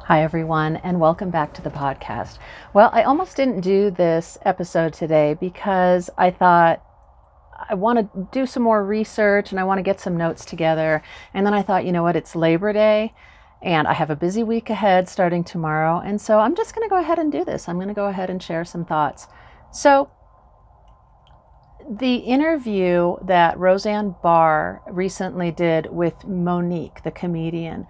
Hi, everyone, and welcome back to the podcast. Well, I almost didn't do this episode today because I thought I want to do some more research and I want to get some notes together. And then I thought, you know what, it's Labor Day and I have a busy week ahead starting tomorrow. And so I'm just going to go ahead and do this. I'm going to go ahead and share some thoughts. So, the interview that Roseanne Barr recently did with Monique, the comedian,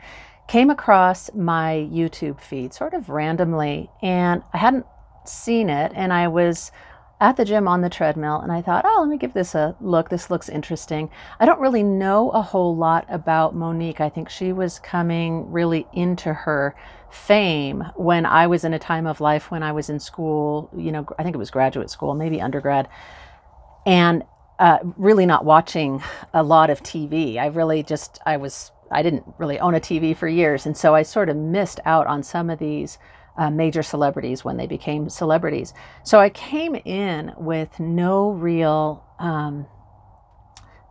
came across my YouTube feed sort of randomly, and I hadn't seen it, and I was at the gym on the treadmill, and I thought, oh, let me give this a look. This looks interesting. I don't really know a whole lot about Monique. I think she was coming really into her fame when I was in a time of life when I was in school, I think it was graduate school, maybe undergrad, and really not watching a lot of TV. I didn't really own a TV for years. And so I sort of missed out on some of these major celebrities when they became celebrities. So I came in with no real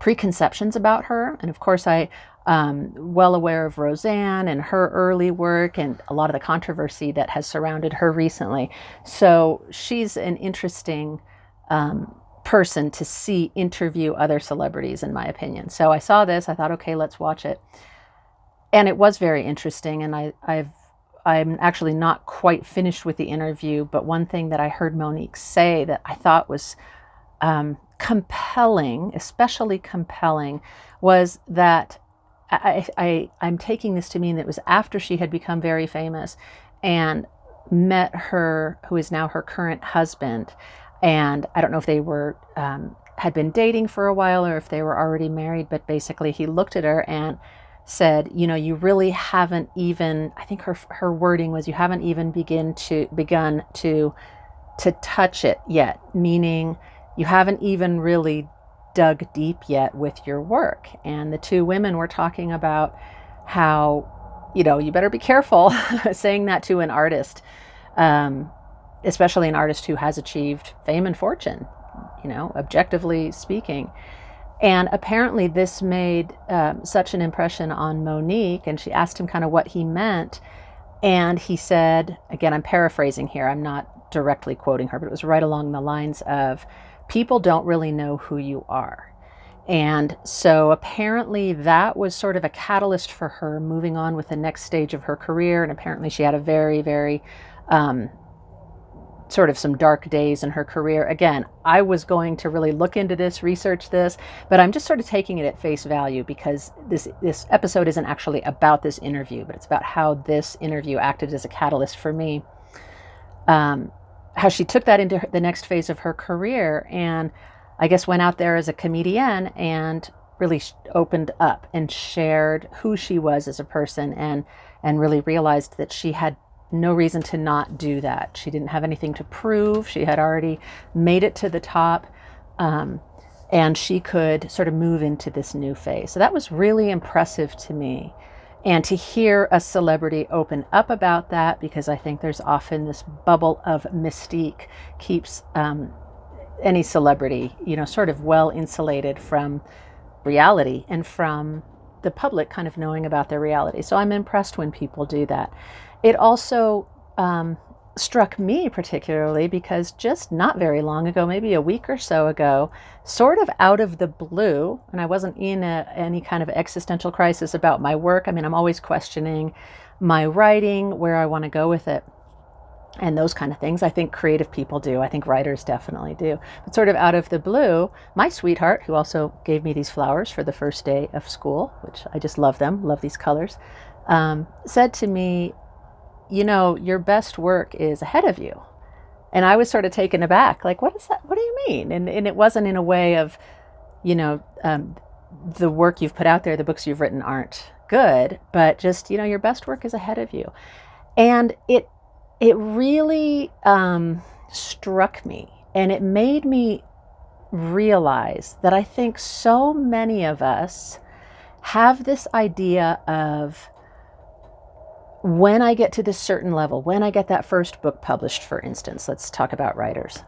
preconceptions about her. And of course, I well aware of Roseanne and her early work and a lot of the controversy that has surrounded her recently. So she's an interesting person to see interview other celebrities, in my opinion. So I saw this, I thought, okay, let's watch it. And it was very interesting. And I'm actually not quite finished with the interview, but one thing that I heard Monique say that I thought was compelling, especially compelling, was that I'm taking this to mean that it was after she had become very famous and met her, who is now her current husband. And I don't know if they were had been dating for a while or if they were already married, but basically he looked at her and said, you really haven't even, I think her wording was, you haven't even begun to touch it yet, meaning you haven't even really dug deep yet with your work. And the two women were talking about how, you better be careful saying that to an artist. Especially an artist who has achieved fame and fortune, objectively speaking. And apparently this made such an impression on Monique, and she asked him kind of what he meant. And he said, again, I'm paraphrasing here, I'm not directly quoting her, but it was right along the lines of, people don't really know who you are. And so apparently that was sort of a catalyst for her moving on with the next stage of her career. And apparently she had a very, very sort of some dark days in her career. Again, I was going to really look into this, research this, but I'm just sort of taking it at face value because this episode isn't actually about this interview, but it's about how this interview acted as a catalyst for me. How she took that into the next phase of her career and I guess went out there as a comedian and really opened up and shared who she was as a person and really realized that she had no reason to not do that. She didn't have anything to prove. She had already made it to the top, and she could sort of move into this new phase. So that was really impressive to me. And to hear a celebrity open up about that, because I think there's often this bubble of mystique keeps any celebrity, sort of well insulated from reality and from the public kind of knowing about their reality. So I'm impressed when people do that. It also struck me particularly because just not very long ago, maybe a week or so ago, sort of out of the blue, and I wasn't in any kind of existential crisis about my work. I mean, I'm always questioning my writing, where I want to go with it, and those kind of things. I think creative people do. I think writers definitely do. But sort of out of the blue, my sweetheart, who also gave me these flowers for the first day of school, which I just love them, love these colors, said to me, your best work is ahead of you. And I was sort of taken aback, like, what is that? What do you mean? And it wasn't in a way of, the work you've put out there, the books you've written aren't good, but just, your best work is ahead of you. And it really struck me, and it made me realize that I think so many of us have this idea of, when I get to this certain level, when I get that first book published, for instance, let's talk about writers,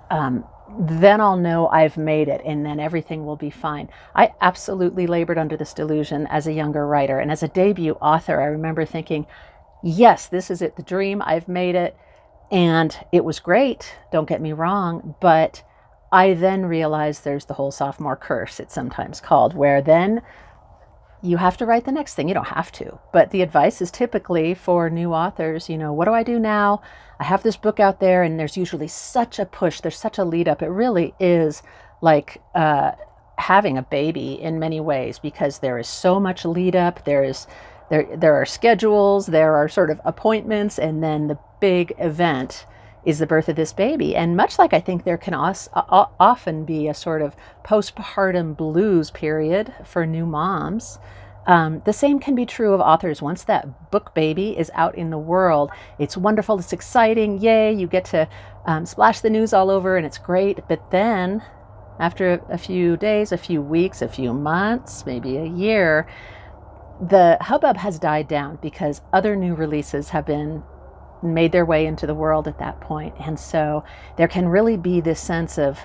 then I'll know I've made it and then everything will be fine. I absolutely labored under this delusion as a younger writer. And as a debut author, I remember thinking, yes, this is it, the dream, I've made it. And it was great, don't get me wrong, but I then realized there's the whole sophomore curse, it's sometimes called, where then you have to write the next thing. You don't have to, but the advice is typically for new authors, what do I do now? I have this book out there, and there's usually such a push, there's such a lead up. It really is like having a baby in many ways, because there is so much lead up. There are schedules, there are sort of appointments, and then the big event is the birth of this baby. And much like I think there can often be a sort of postpartum blues period for new moms, the same can be true of authors. Once that book baby is out in the world, it's wonderful, it's exciting, yay, you get to splash the news all over, and it's great. But then after a few days, a few weeks, a few months, maybe a year, the hubbub has died down because other new releases have been made their way into the world at that point. And so there can really be this sense of,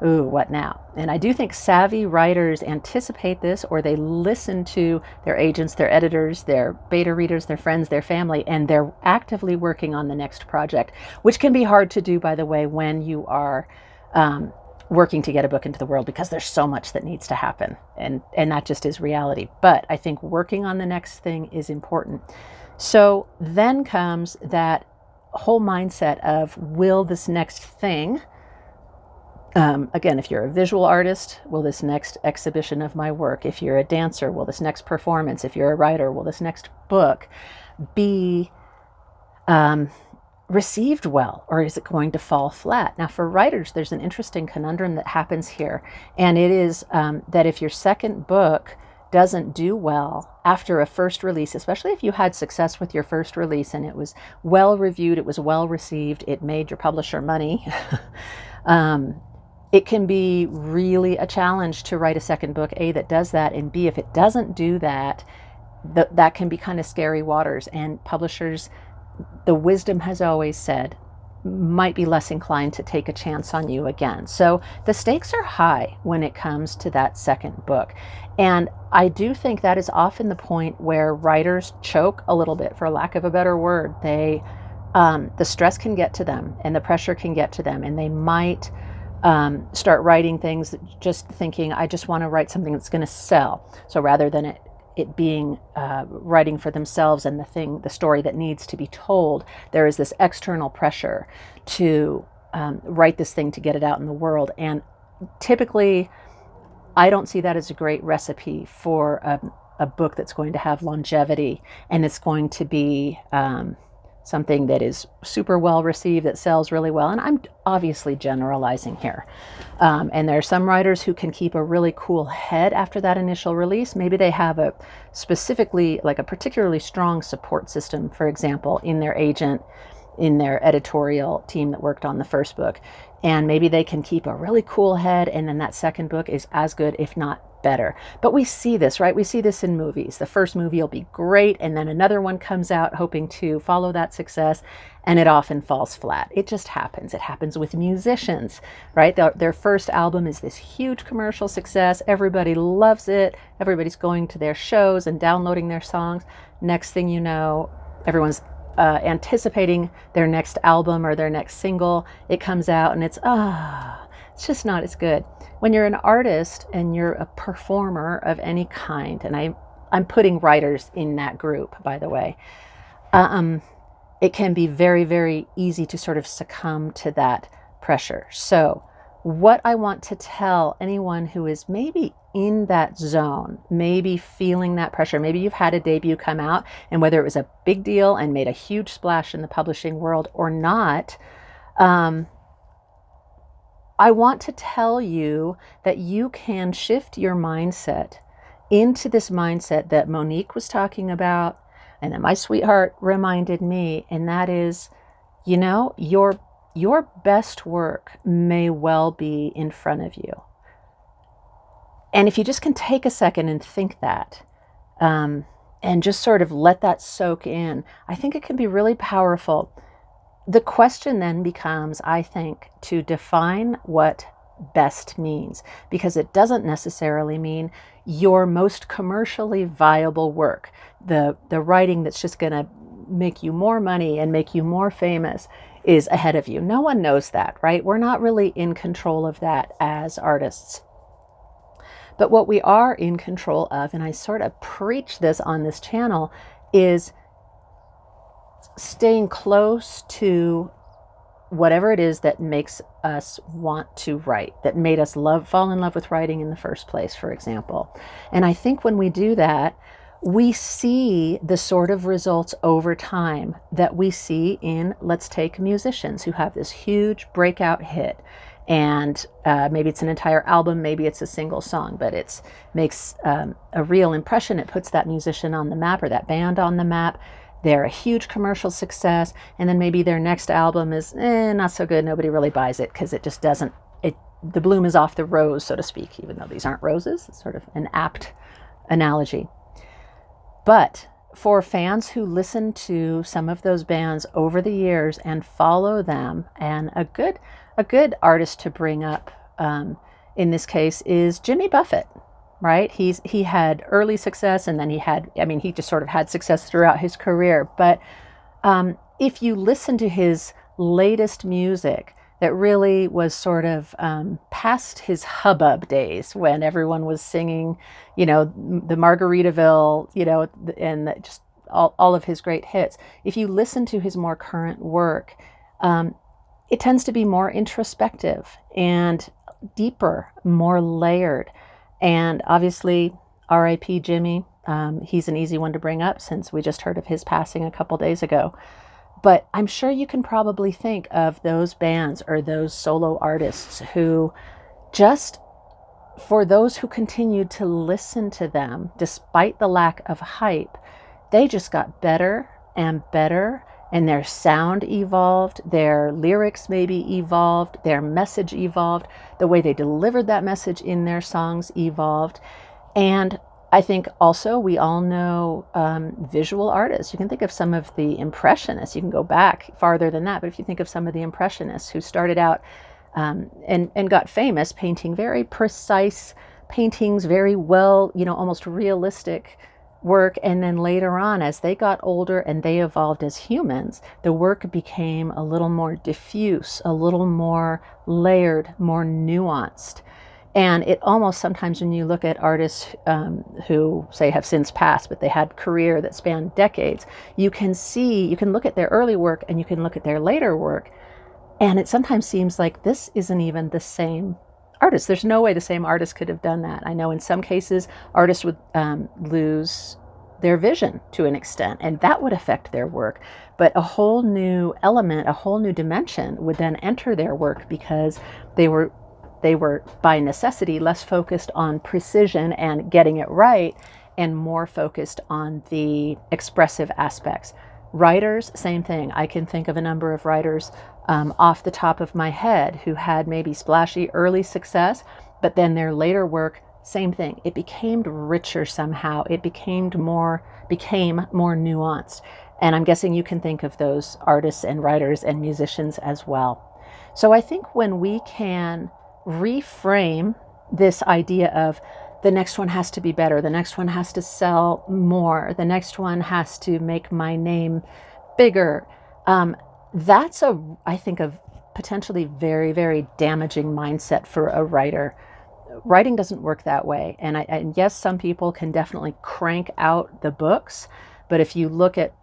ooh, what now? And I do think savvy writers anticipate this, or they listen to their agents, their editors, their beta readers, their friends, their family, and they're actively working on the next project, which can be hard to do, by the way, when you are working to get a book into the world, because there's so much that needs to happen, and that just is reality. But I think working on the next thing is important. So then comes that whole mindset of, will this next thing, again, if you're a visual artist, will this next exhibition of my work? If you're a dancer, will this next performance? If you're a writer, will this next book be received well, or is it going to fall flat? Now, for writers, there's an interesting conundrum that happens here, and it is that if your second book doesn't do well after a first release, especially if you had success with your first release and it was well reviewed, it was well received, it made your publisher money, it can be really a challenge to write a second book, A, that does that, and B, if it doesn't do that, that can be kind of scary waters. And publishers, the wisdom has always said, might be less inclined to take a chance on you again. So the stakes are high when it comes to that second book. And I do think that is often the point where writers choke a little bit, for lack of a better word. The stress can get to them, and the pressure can get to them, and they might start writing things just thinking, I just want to write something that's going to sell. So rather than it being writing for themselves and the story that needs to be told, there is this external pressure to write this thing to get it out in the world. And typically, I don't see that as a great recipe for a book that's going to have longevity, and it's going to be something that is super well received, that sells really well. And I'm obviously generalizing here. And there are some writers who can keep a really cool head after that initial release. Maybe they have a particularly strong support system, for example, in their agent, in their editorial team that worked on the first book. And maybe they can keep a really cool head, and then that second book is as good, if not better. But we see this, right? We see this in movies. The first movie will be great, and then another one comes out hoping to follow that success, and it often falls flat. It just happens. It happens with musicians, right? Their first album is this huge commercial success. Everybody loves it. Everybody's going to their shows and downloading their songs. Next thing you know, everyone's anticipating their next album or their next single. It comes out and it's just not as good. When you're an artist and you're a performer of any kind, and I'm putting writers in that group, by the way, it can be very, very easy to sort of succumb to that pressure. So what I want to tell anyone who is maybe in that zone, maybe feeling that pressure, maybe you've had a debut come out, and whether it was a big deal and made a huge splash in the publishing world or not, I want to tell you that you can shift your mindset into this mindset that Monique was talking about, and that my sweetheart reminded me, and that is, your best work may well be in front of you. And if you just can take a second and think that, and just sort of let that soak in, I think it can be really powerful. The question then becomes, I think, to define what best means, because it doesn't necessarily mean your most commercially viable work, the writing that's just going to make you more money and make you more famous is ahead of you. No one knows that, right? We're not really in control of that as artists. But what we are in control of, and I sort of preach this on this channel, is staying close to whatever it is that makes us want to write, that made us fall in love with writing in the first place, for example. And I think when we do that, we see the sort of results over time that we see in, let's take musicians who have this huge breakout hit. And maybe it's an entire album, maybe it's a single song, but it makes a real impression. It puts that musician on the map or that band on the map. They're a huge commercial success, and then maybe their next album is not so good. Nobody really buys it because it just doesn't, the bloom is off the rose, so to speak, even though these aren't roses. It's sort of an apt analogy. But for fans who listen to some of those bands over the years and follow them, and a good artist to bring up in this case is Jimmy Buffett, right? He had early success, and then he just sort of had success throughout his career. But if you listen to his latest music, that really was sort of past his hubbub days when everyone was singing, the Margaritaville, and just all of his great hits. If you listen to his more current work, it tends to be more introspective and deeper, more layered. And obviously, R.I.P. Jimmy, he's an easy one to bring up since we just heard of his passing a couple days ago. But I'm sure you can probably think of those bands or those solo artists who just, for those who continued to listen to them, despite the lack of hype, they just got better and better, and their sound evolved, their lyrics maybe evolved, their message evolved, the way they delivered that message in their songs evolved. And I think also we all know visual artists. You can think of some of the Impressionists. You can go back farther than that, but if you think of some of the Impressionists who started out and got famous painting very precise paintings, very well, almost realistic work, and then later on, as they got older and they evolved as humans, the work became a little more diffuse, a little more layered, more nuanced. And it almost sometimes, when you look at artists who say have since passed, but they had career that spanned decades, you can look at their early work and you can look at their later work, and it sometimes seems like this isn't even the same artist. There's no way the same artist could have done that. I know in some cases artists would lose their vision to an extent, and that would affect their work. But a whole new element, a whole new dimension would then enter their work because they were by necessity less focused on precision and getting it right and more focused on the expressive aspects. Writers, same thing. I can think of a number of writers off the top of my head who had maybe splashy early success, but then their later work, same thing. It became richer somehow. It became more nuanced. And I'm guessing you can think of those artists and writers and musicians as well. So I think when we can reframe this idea of the next one has to be better, the next one has to sell more, the next one has to make my name bigger, that's I think a potentially very, very damaging mindset for a writer. Writing doesn't work that way. And yes, some people can definitely crank out the books, but if you look at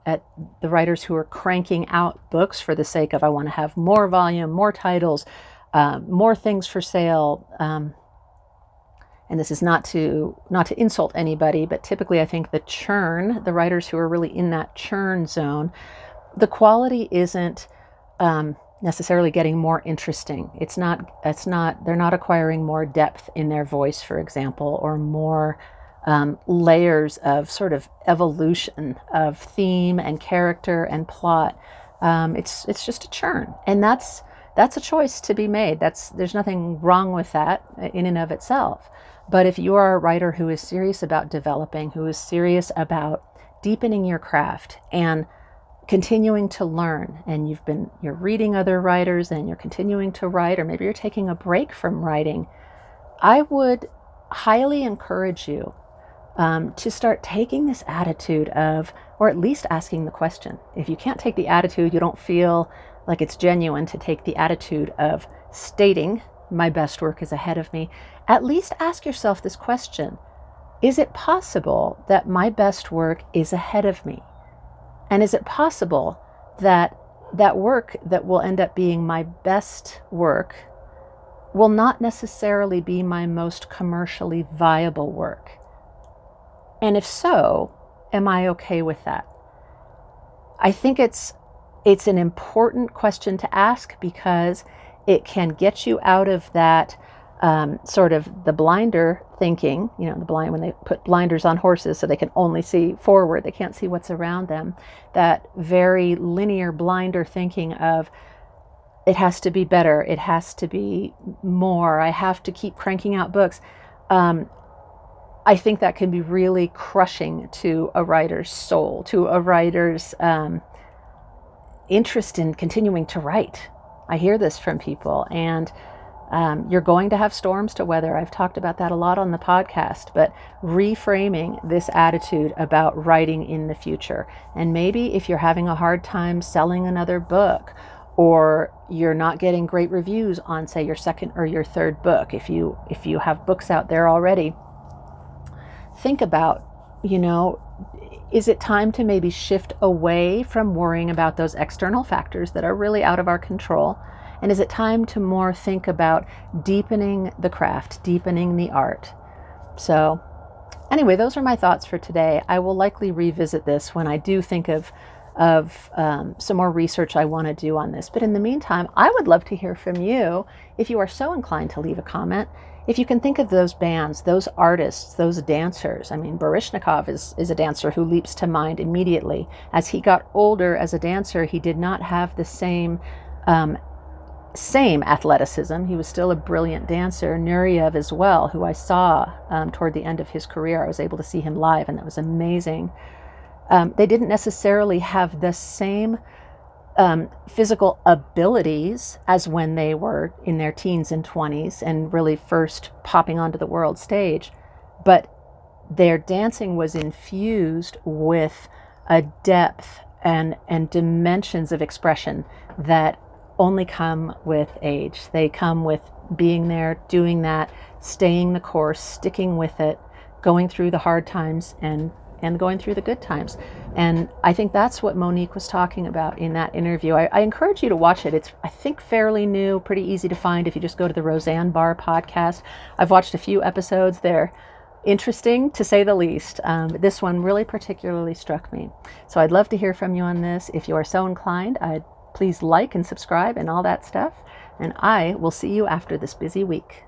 the writers who are cranking out books for the sake of, I want to have more volume, more titles, more things for sale, and this is not to insult anybody, but typically I think the writers who are really in that churn zone, the quality isn't necessarily getting more interesting. They're not acquiring more depth in their voice, for example, or more layers of sort of evolution of theme and character and plot. It's just a churn, and that's a choice to be made. There's nothing wrong with that in and of itself. But if you are a writer who is serious about developing, who is serious about deepening your craft and continuing to learn, and you're reading other writers and you're continuing to write, or maybe you're taking a break from writing, I would highly encourage you to start taking this attitude of, or at least asking the question. If you can't take the attitude, you don't feel like it's genuine to take the attitude of stating, my best work is ahead of me, at least ask yourself this question. Is it possible that my best work is ahead of me? And is it possible that that work that will end up being my best work will not necessarily be my most commercially viable work? And if so, am I okay with that? I think it's an important question to ask, because it can get you out of that sort of the blinder thinking, when they put blinders on horses so they can only see forward, they can't see what's around them, that very linear blinder thinking of, it has to be better, it has to be more, I have to keep cranking out books. I think that can be really crushing to a writer's soul, to a writer's interest in continuing to write. I hear this from people, and you're going to have storms to weather. I've talked about that a lot on the podcast, but reframing this attitude about writing in the future. And maybe if you're having a hard time selling another book, or you're not getting great reviews on, say, your second or your third book, if you have books out there already, think about, is it time to maybe shift away from worrying about those external factors that are really out of our control? And is it time to more think about deepening the craft, deepening the art? So anyway, those are my thoughts for today. I will likely revisit this when I do think of some more research I want to do on this. But in the meantime, I would love to hear from you. If you are so inclined to leave a comment, if you can think of those bands, those artists, those dancers. I mean, Baryshnikov is a dancer who leaps to mind immediately. As he got older as a dancer, he did not have the same athleticism. He was still a brilliant dancer. Nureyev as well, who I saw toward the end of his career. I was able to see him live, and that was amazing. They didn't necessarily have the same physical abilities as when they were in their teens and 20s and really first popping onto the world stage, but their dancing was infused with a depth and dimensions of expression that only come with age. They come with being there, doing that, staying the course, sticking with it, going through the hard times and going through the good times. And I think that's what Monique was talking about in that interview. I encourage you to watch it. It's, I think, fairly new, pretty easy to find if you just go to the Roseanne Barr podcast. I've watched a few episodes. They're interesting, to say the least. This one really particularly struck me. So I'd love to hear from you on this. If you are so inclined, please like and subscribe and all that stuff. And I will see you after this busy week.